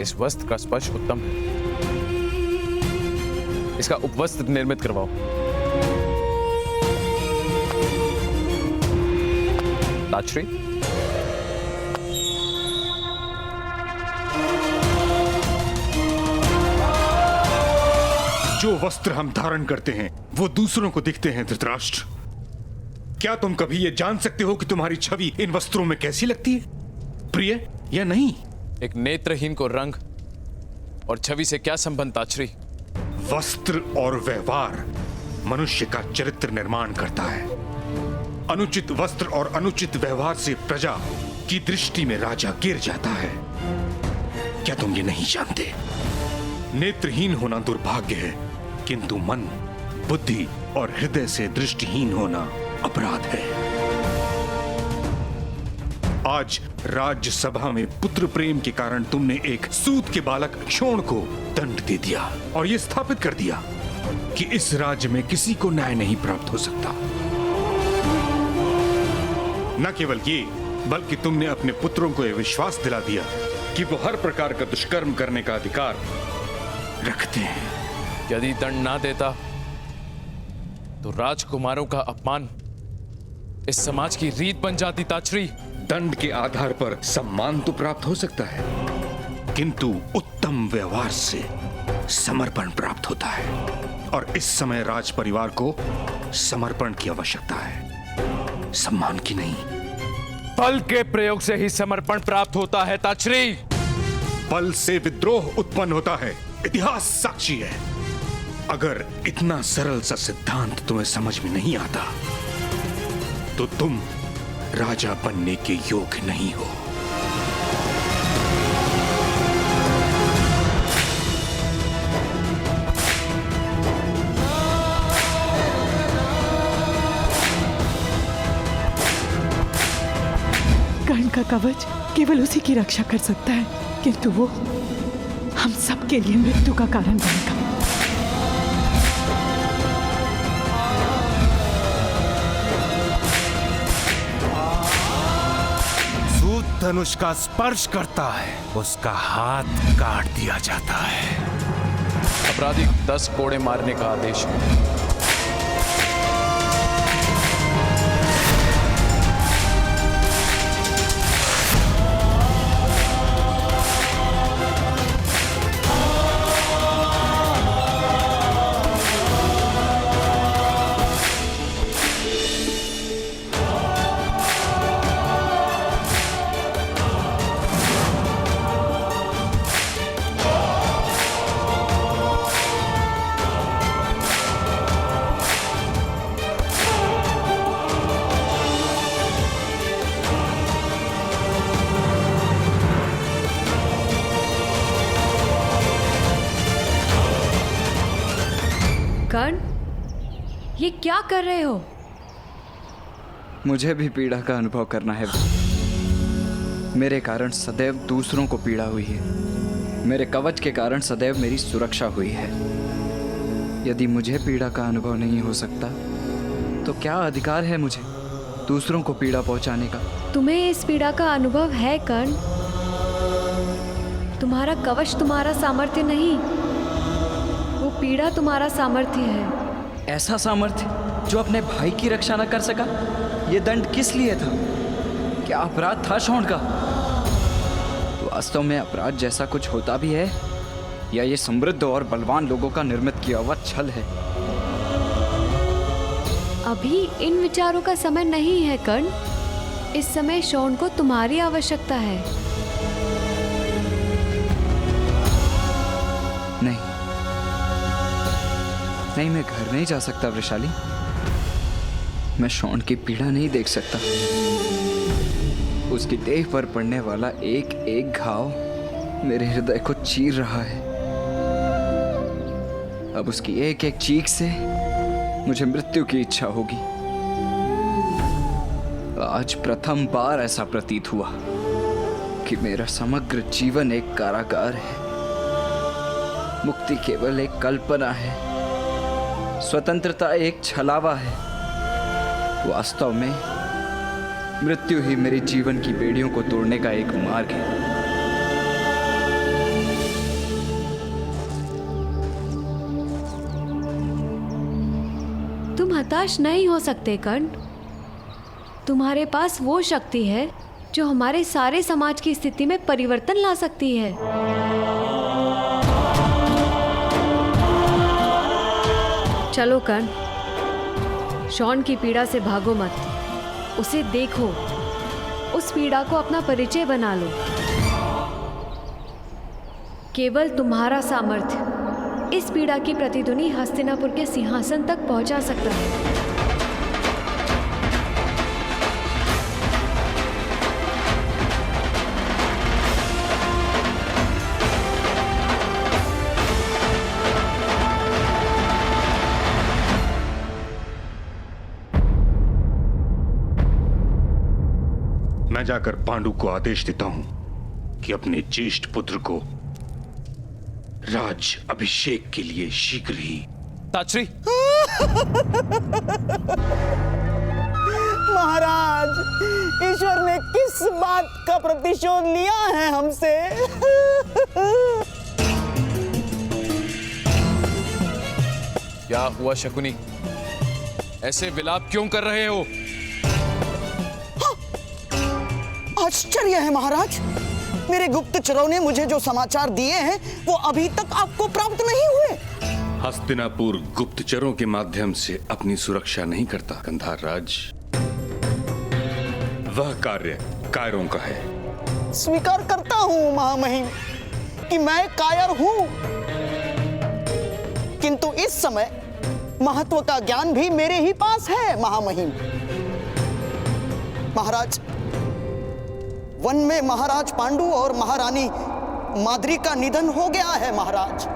इस वस्त्र का स्पर्श उत्तम है, इसका उपवस्त्र निर्मित करवाओ। ताश्री, जो वस्त्र हम धारण करते हैं वो दूसरों को दिखते हैं धृतराष्ट्र। क्या तुम कभी ये जान सकते हो कि तुम्हारी छवि इन वस्त्रों में कैसी लगती है, प्रिय या नहीं? एक नेत्रहीन को रंग और छवि से क्या संबंध ताश्री? वस्त्र और व्यवहार मनुष्य का चरित्र निर्माण करता है। अनुचित वस्त्र और अनुचित व्यवहार से प्रजा की दृष्टि में राजा गिर जाता है। क्या तुम ये नहीं जानते? नेत्रहीन होना दुर्भाग्य है, किंतु मन, बुद्धि और हृदय से दृष्टिहीन होना अपराध है। आज राज्यसभा में पुत्र प्रेम के कारण तुमने एक सूत के बालक क्षोण को दंड दे दिया और यह स्थापित कर दिया कि इस राज्य में किसी को न्याय नहीं प्राप्त हो सकता। न केवल ये, बल्कि तुमने अपने पुत्रों को यह विश्वास दिला दिया कि वो हर प्रकार का दुष्कर्म करने का अधिकार रखते हैं। यदि दंड ना देता तो राजकुमारों का अपमान इस समाज की रीत बन जाती ताश्री। दंड के आधार पर सम्मान तो प्राप्त हो सकता है, किंतु उत्तम व्यवहार से समर्पण प्राप्त होता है और इस समय राज परिवार को समर्पण की आवश्यकता है, सम्मान की नहीं। बल के प्रयोग से ही समर्पण प्राप्त होता है ताश्री। बल से विद्रोह उत्पन्न होता है, इतिहास साक्षी है। अगर इतना सरल सा सिद्धांत तुम्हें समझ में नहीं आता तो तुम राजा बनने के योग्य नहीं हो। कर्ण का कवच केवल उसी की रक्षा कर सकता है, किंतु वो हम सबके लिए मृत्यु का कारण बनेगा। धनुष का स्पर्श करता है, उसका हाथ काट दिया जाता है। अपराधी 10 कोड़े मारने का आदेश है। कर्ण, ये क्या कर रहे हो? मुझे भी पीड़ा का अनुभव करना है। मेरे कारण सदैव दूसरों को पीड़ा हुई है। मेरे कवच के कारण सदैव मेरी सुरक्षा हुई है। यदि मुझे पीड़ा का अनुभव नहीं हो सकता तो क्या अधिकार है मुझे दूसरों को पीड़ा पहुंचाने का? तुम्हें इस पीड़ा का अनुभव है कर्ण। तुम्हारा कवच तुम्हारा सामर्थ्य नहीं, वो पीड़ा तुम्हारा सामर्थ्य है। ऐसा सामर्थ्य जो अपने भाई की रक्षा न कर सका? ये दंड किस लिए था? क्या अपराध था क्षोण का? वास्तव में अपराध जैसा कुछ होता भी है या ये समृद्ध और बलवान लोगों का निर्मित किया हुआ छल है? अभी इन विचारों का समय नहीं है कर्ण। इस समय क्षोण को तुम्हारी आवश्यकता है। नहीं, मैं घर नहीं जा सकता वृषाली। मैं क्षोण की पीड़ा नहीं देख सकता। उसकी देह पर पड़ने वाला एक एक घाव मेरे हृदय को चीर रहा है। अब उसकी एक एक चीख से मुझे मृत्यु की इच्छा होगी। आज प्रथम बार ऐसा प्रतीत हुआ कि मेरा समग्र जीवन एक कारागार है। मुक्ति केवल एक कल्पना है, स्वतंत्रता एक छलावा है। वास्तव में मृत्यु ही मेरे जीवन की बेड़ियों को तोड़ने का एक मार्ग है। बर्दाश्त नहीं हो सकते कर्ण। तुम्हारे पास वो शक्ति है जो हमारे सारे समाज की स्थिति में परिवर्तन ला सकती है। चलो कर्ण, शॉन की पीड़ा से भागो मत, उसे देखो, उस पीड़ा को अपना परिचय बना लो। केवल तुम्हारा सामर्थ्य इस पीड़ा की प्रतिध्वनि हस्तिनापुर के सिंहासन तक पहुंचा सकता है। मैं जाकर पांडु को आदेश देता हूं कि अपने ज्येष्ठ पुत्र को राज अभिषेक के लिए शीघ्र ही। ताचरी, महाराज, ईश्वर ने किस बात का प्रतिशोध लिया है हमसे? क्या हुआ शकुनी? ऐसे विलाप क्यों कर रहे हो? आश्चर्य है महाराज, मेरे गुप्तचरों ने मुझे जो समाचार दिए हैं वो अभी तक आपको प्राप्त नहीं हुए। हस्तिनापुर गुप्तचरों के माध्यम से अपनी सुरक्षा नहीं करता कंधार राज। वह कार्य कायरों का है। स्वीकार करता हूं महामहिम कि मैं कायर हूं, किंतु इस समय महत्व का ज्ञान भी मेरे ही पास है महामहिम। महाराज, वन में महाराज पांडु और महारानी माद्री का निधन हो गया है महाराज।